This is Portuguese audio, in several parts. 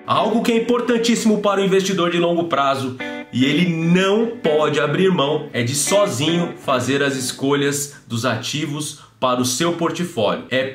Algo que é importantíssimo para o investidor de longo prazo e ele não pode abrir mão é de sozinho fazer as escolhas dos ativos para o seu portfólio. É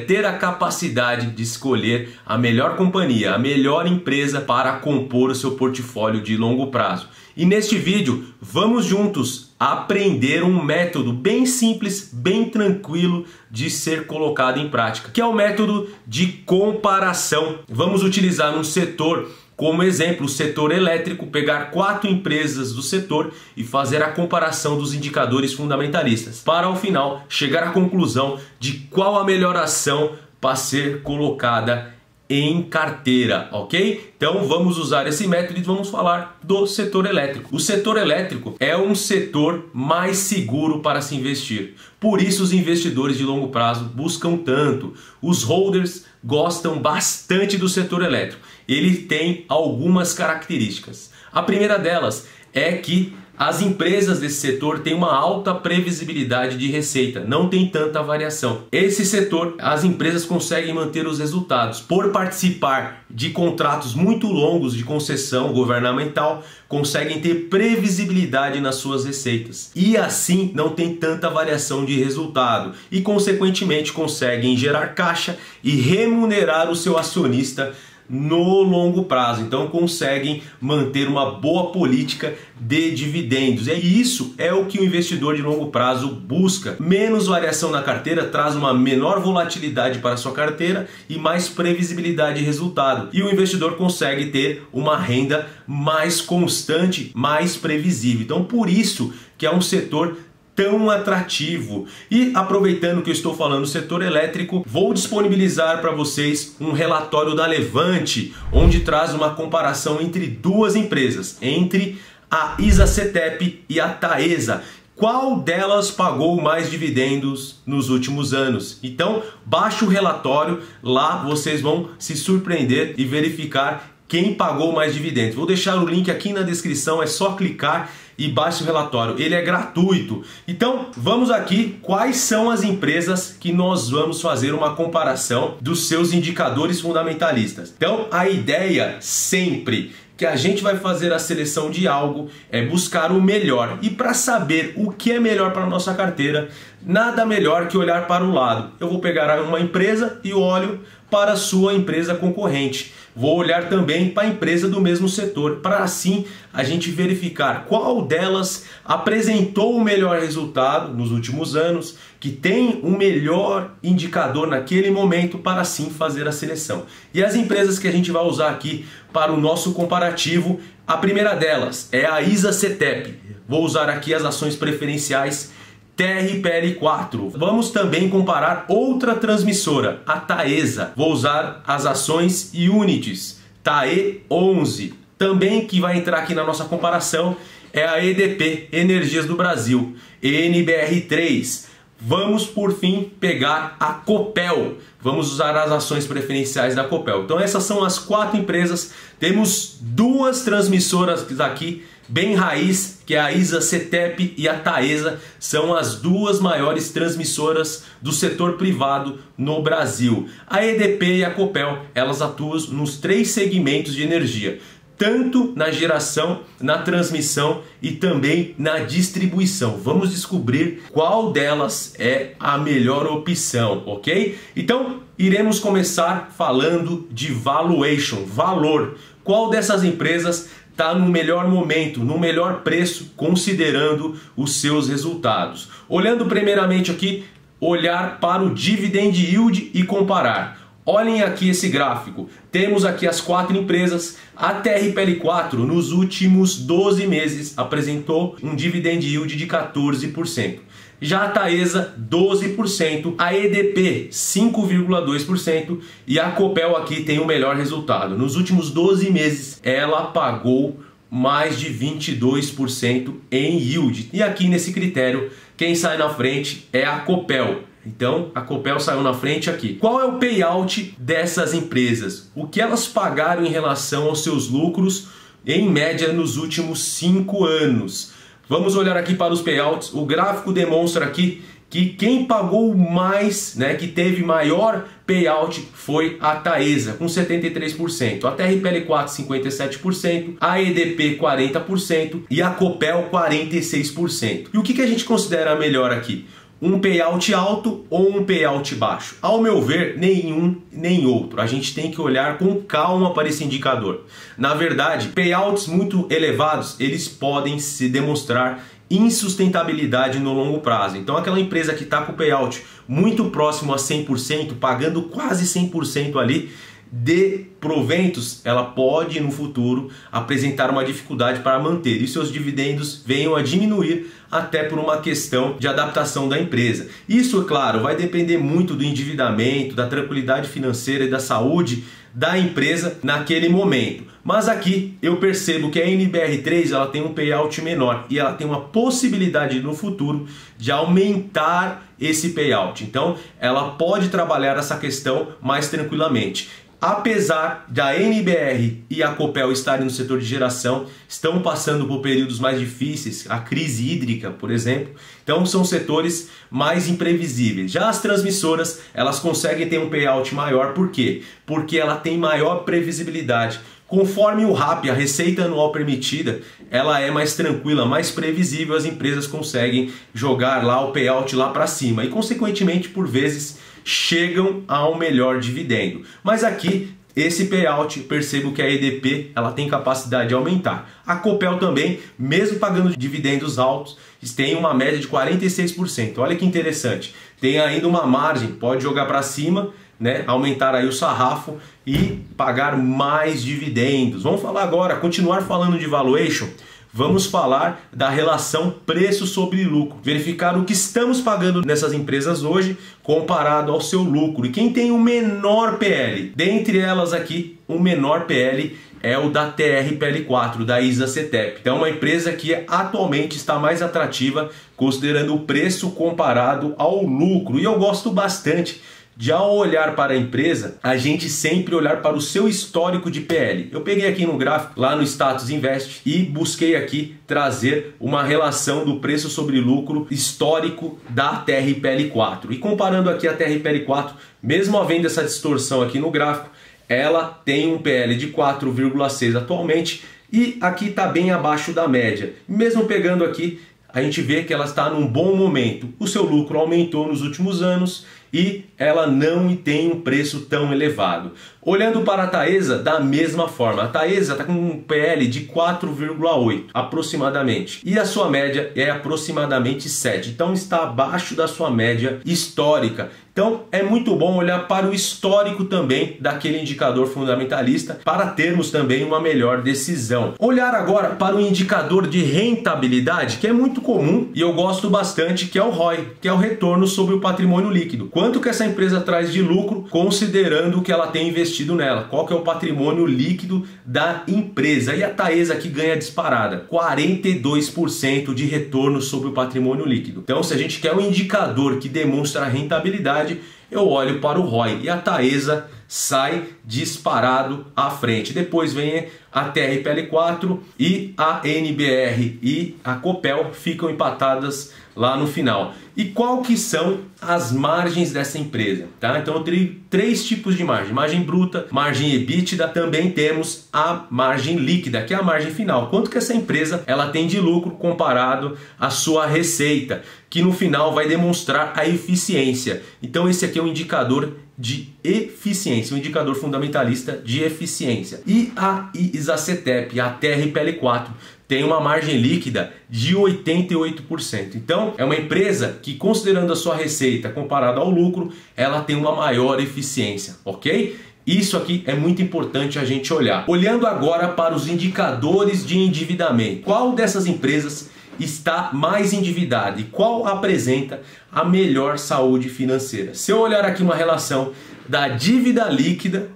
ter a capacidade de escolher a melhor companhia, a melhor empresa para compor o seu portfólio de longo prazo. E neste vídeo vamos juntos aprender um método bem simples, bem tranquilo de ser colocado em prática, que é o método de comparação. Vamos utilizar um setor como exemplo, o setor elétrico, pegar 4 empresas do setor e fazer a comparação dos indicadores fundamentalistas, para ao final chegar à conclusão de qual a melhor ação para ser colocada em carteira, ok? Então vamos usar esse método e vamos falar do setor elétrico. O setor elétrico é um setor mais seguro para se investir. Por isso os investidores de longo prazo buscam tanto. Os holders gostam bastante do setor elétrico. Ele tem algumas características. A primeira delas é que as empresas desse setor têm uma alta previsibilidade de receita, não tem tanta variação. Esse setor, as empresas conseguem manter os resultados por participar de contratos muito longos de concessão governamental, conseguem ter previsibilidade nas suas receitas e assim não tem tanta variação de resultado e consequentemente conseguem gerar caixa e remunerar o seu acionista no longo prazo. Então conseguem manter uma boa política de dividendos. E isso é o que o investidor de longo prazo busca. Menos variação na carteira traz uma menor volatilidade para a sua carteira e mais previsibilidade de resultado. E o investidor consegue ter uma renda mais constante, mais previsível. Então por isso que é um setor tão atrativo. E aproveitando que eu estou falando do setor elétrico, vou disponibilizar para vocês um relatório da Levante, onde traz uma comparação entre duas empresas, entre a ISA-CTEP e a Taesa. Qual delas pagou mais dividendos nos últimos anos? Então, baixe o relatório, lá vocês vão se surpreender e verificar quem pagou mais dividendos. Vou deixar o link aqui na descrição, é só clicar e baixe o relatório, ele é gratuito. Então vamos aqui, quais são as empresas que nós vamos fazer uma comparação dos seus indicadores fundamentalistas. Então a ideia sempre que a gente vai fazer a seleção de algo é buscar o melhor. E para saber o que é melhor para a nossa carteira, nada melhor que olhar para o lado. Eu vou pegar uma empresa e olho para a sua empresa concorrente. Vou olhar também para a empresa do mesmo setor, para assim a gente verificar qual delas apresentou o melhor resultado nos últimos anos, que tem o melhor indicador naquele momento, para assim fazer a seleção. E as empresas que a gente vai usar aqui para o nosso comparativo, a primeira delas é a ISA-CTEP. Vou usar aqui as ações preferenciais TRPL4. Vamos também comparar outra transmissora, a Taesa. Vou usar as ações Unities, TAE11. Também que vai entrar aqui na nossa comparação é a EDP, Energias do Brasil, NBR3. Vamos por fim pegar a Copel. Vamos usar as ações preferenciais da Copel. Então essas são as 4 empresas. Temos 2 transmissoras aqui bem raiz, que é a ISA-CTEP e a Taesa, são as 2 maiores transmissoras do setor privado no Brasil. A EDP e a Copel, elas atuam nos 3 segmentos de energia, tanto na geração, na transmissão e também na distribuição. Vamos descobrir qual delas é a melhor opção, ok? Então, iremos começar falando de valuation, valor. Qual dessas empresas está no melhor momento, no melhor preço, considerando os seus resultados? Olhando primeiramente aqui, olhar para o dividend yield e comparar. Olhem aqui esse gráfico, temos aqui as 4 empresas. A TRPL4 nos últimos 12 meses apresentou um dividend yield de 14%. Já a Taesa 12%, a EDP 5,2% e a Copel aqui tem o melhor resultado. Nos últimos 12 meses ela pagou mais de 22% em yield. E aqui nesse critério quem sai na frente é a Copel. Então a Copel saiu na frente aqui. Qual é o payout dessas empresas? O que elas pagaram em relação aos seus lucros em média nos últimos 5 anos? Vamos olhar aqui para os payouts. O gráfico demonstra aqui que quem pagou mais, né, que teve maior payout foi a Taesa, com 73%, a TRPL4 57%, a EDP 40% e a Copel 46%. E o que a gente considera melhor aqui? Um payout alto ou um payout baixo? Ao meu ver, nenhum nem outro. A gente tem que olhar com calma para esse indicador. Na verdade, payouts muito elevados, eles podem se demonstrar insustentabilidade no longo prazo. Então aquela empresa que está com o payout muito próximo a 100%, pagando quase 100% ali de proventos, ela pode no futuro apresentar uma dificuldade para manter e seus dividendos venham a diminuir até por uma questão de adaptação da empresa. Isso, é claro, vai depender muito do endividamento, da tranquilidade financeira e da saúde da empresa naquele momento. Mas aqui eu percebo que a NBR3 ela tem um payout menor e ela tem uma possibilidade no futuro de aumentar esse payout. Então ela pode trabalhar essa questão mais tranquilamente. Apesar da NBR e a Copel estarem no setor de geração, estão passando por períodos mais difíceis, a crise hídrica, por exemplo. Então são setores mais imprevisíveis. Já as transmissoras, elas conseguem ter um payout maior. Por quê? Porque ela tem maior previsibilidade. Conforme o RAP, a receita anual permitida, ela é mais tranquila, mais previsível, as empresas conseguem jogar lá o payout lá para cima e consequentemente por vezes chegam a um melhor dividendo. Mas aqui esse payout, percebo que a EDP ela tem capacidade de aumentar. A Copel também, mesmo pagando dividendos altos, tem uma média de 46%. Olha que interessante, tem ainda uma margem, pode jogar para cima, né, aumentar aí o sarrafo e pagar mais dividendos. Vamos falar agora, continuar falando de valuation. Vamos falar da relação preço sobre lucro, verificar o que estamos pagando nessas empresas hoje comparado ao seu lucro. E quem tem o menor PL? Dentre elas aqui, o menor PL é o da TRPL4, da ISA-CTEP. Então é uma empresa que atualmente está mais atrativa considerando o preço comparado ao lucro. E eu gosto bastante de, ao olhar para a empresa, a gente sempre olhar para o seu histórico de PL. Eu peguei aqui no gráfico, lá no Status Invest, e busquei aqui trazer uma relação do preço sobre lucro histórico da TRPL4. E comparando aqui a TRPL4, mesmo havendo essa distorção aqui no gráfico, ela tem um PL de 4,6 atualmente e aqui está bem abaixo da média. Mesmo pegando aqui, a gente vê que ela está num bom momento. O seu lucro aumentou nos últimos anos e ela não tem um preço tão elevado. Olhando para a Taesa, da mesma forma. A Taesa está com um PL de 4,8 aproximadamente. E a sua média é aproximadamente 7. Então está abaixo da sua média histórica. Então é muito bom olhar para o histórico também daquele indicador fundamentalista para termos também uma melhor decisão. Olhar agora para o indicador de rentabilidade, que é muito comum e eu gosto bastante, que é o ROI, que é o retorno sobre o patrimônio líquido. Quanto que essa empresa traz de lucro considerando que ela tem investido nela? Qual que é o patrimônio líquido da empresa? E a Taesa aqui ganha disparada, 42% de retorno sobre o patrimônio líquido. Então se a gente quer um indicador que demonstra a rentabilidade, eu olho para o ROI e a Taesa sai disparado à frente. Depois vem a TRPL4 e a NBR e a Copel ficam empatadas lá no final. E qual que são as margens dessa empresa? Tá? Então eu tenho três tipos de margem: margem bruta, margem EBITDA, também temos a margem líquida, que é a margem final. Quanto que essa empresa ela tem de lucro comparado à sua receita, que no final vai demonstrar a eficiência. Então esse aqui é um indicador de eficiência, um indicador fundamentalista de eficiência. E a ISA-CTEP, a TRPL4, tem uma margem líquida de 88%. Então é uma empresa que, considerando a sua receita comparada ao lucro, ela tem uma maior eficiência, ok? Isso aqui é muito importante a gente olhar. Olhando agora para os indicadores de endividamento, qual dessas empresas está mais endividada e qual apresenta a melhor saúde financeira? Se eu olhar aqui uma relação da dívida líquida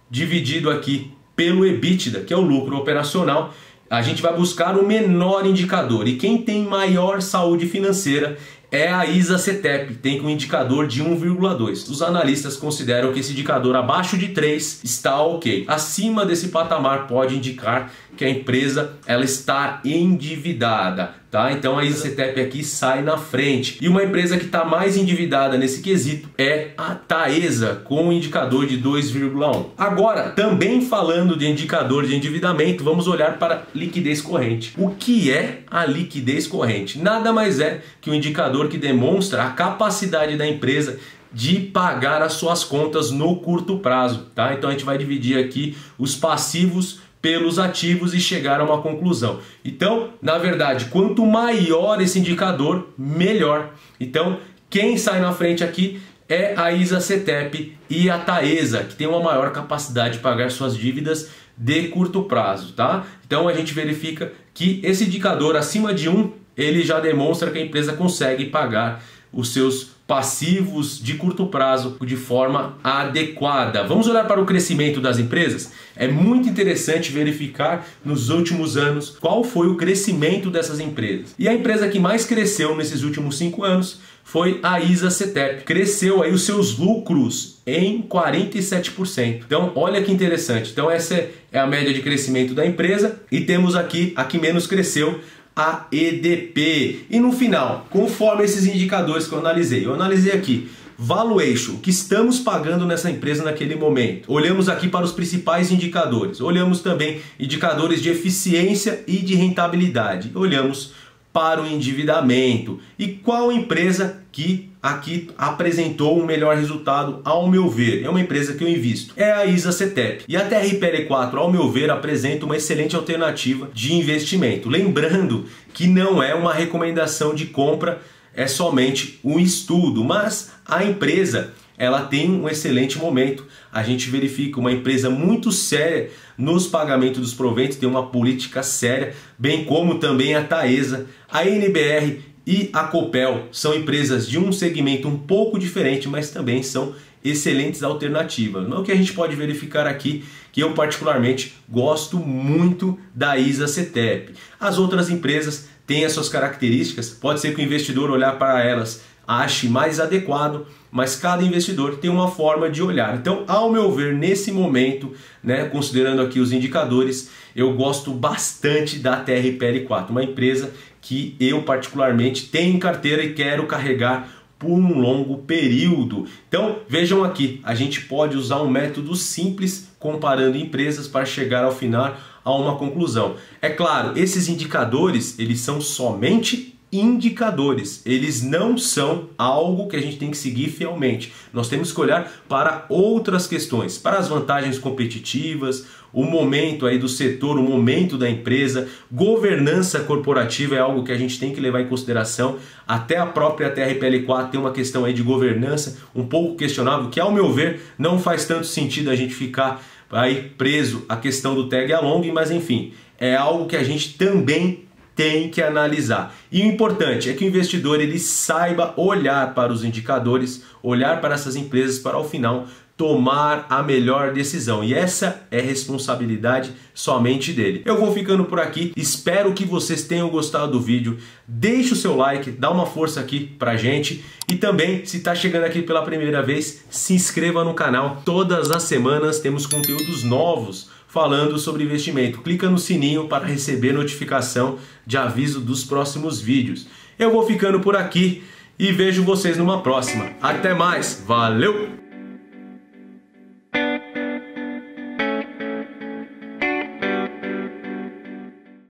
dividido aqui pelo EBITDA, que é o lucro operacional, a gente vai buscar o menor indicador. E quem tem maior saúde financeira é a ISA-CTEP, tem um indicador de 1,2. Os analistas consideram que esse indicador abaixo de 3 está ok. Acima desse patamar pode indicar que a empresa ela está endividada, tá? Então a ISA-CETEP aqui sai na frente. E uma empresa que está mais endividada nesse quesito é a Taesa, com um indicador de 2,1. Agora, também falando de indicador de endividamento, vamos olhar para liquidez corrente. O que é a liquidez corrente? Nada mais é que um indicador que demonstra a capacidade da empresa de pagar as suas contas no curto prazo, tá? Então a gente vai dividir aqui os passivos pelos ativos e chegar a uma conclusão. Então, na verdade, quanto maior esse indicador, melhor. Então, quem sai na frente aqui é a ISA-CETEP e a Taesa, que tem uma maior capacidade de pagar suas dívidas de curto prazo, tá? Então a gente verifica que esse indicador acima de 1, ele já demonstra que a empresa consegue pagar os seus passivos de curto prazo de forma adequada. Vamos olhar para o crescimento das empresas? É muito interessante verificar nos últimos anos qual foi o crescimento dessas empresas. E a empresa que mais cresceu nesses últimos 5 anos foi a ISA-CETEP. Cresceu aí os seus lucros em 47%. Então, olha que interessante. Então, essa é a média de crescimento da empresa. E temos aqui a que menos cresceu, a EDP. E no final, conforme esses indicadores que eu analisei aqui, valuation, o que estamos pagando nessa empresa naquele momento. Olhamos aqui para os principais indicadores. Olhamos também indicadores de eficiência e de rentabilidade. Olhamos para o endividamento. E qual empresa que aqui apresentou um melhor resultado, ao meu ver? É uma empresa que eu invisto. É a ISA-CETEP. E a TRPL4, ao meu ver, apresenta uma excelente alternativa de investimento. Lembrando que não é uma recomendação de compra, é somente um estudo. Mas a empresa, ela tem um excelente momento. A gente verifica uma empresa muito séria nos pagamentos dos proventos, tem uma política séria, bem como também a Taesa, a NBR e a Copel. São empresas de um segmento um pouco diferente, mas também são excelentes alternativas. O que a gente pode verificar aqui, que eu particularmente gosto muito da ISA-CETEP. As outras empresas têm as suas características, pode ser que o investidor olhar para elas ache mais adequado, mas cada investidor tem uma forma de olhar. Então, ao meu ver, nesse momento, né, considerando aqui os indicadores, eu gosto bastante da TRPL4, uma empresa que eu particularmente tenho em carteira e quero carregar por um longo período. Então, vejam aqui, a gente pode usar um método simples comparando empresas para chegar ao final a uma conclusão. É claro, esses indicadores, eles são somente indicadores, eles não são algo que a gente tem que seguir fielmente. Nós temos que olhar para outras questões, para as vantagens competitivas, o momento aí do setor, o momento da empresa, governança corporativa é algo que a gente tem que levar em consideração. Até a própria TRPL4 tem uma questão aí de governança um pouco questionável, que ao meu ver não faz tanto sentido a gente ficar aí preso à questão do tag along, mas enfim, é algo que a gente também tem que analisar. E o importante é que o investidor ele saiba olhar para os indicadores, olhar para essas empresas para ao final tomar a melhor decisão. E essa é responsabilidade somente dele. Eu vou ficando por aqui. Espero que vocês tenham gostado do vídeo. Deixe o seu like, dá uma força aqui pra gente. E também, se está chegando aqui pela primeira vez, se inscreva no canal. Todas as semanas temos conteúdos novos falando sobre investimento. Clica no sininho para receber notificação de aviso dos próximos vídeos. Eu vou ficando por aqui e vejo vocês numa próxima. Até mais, valeu!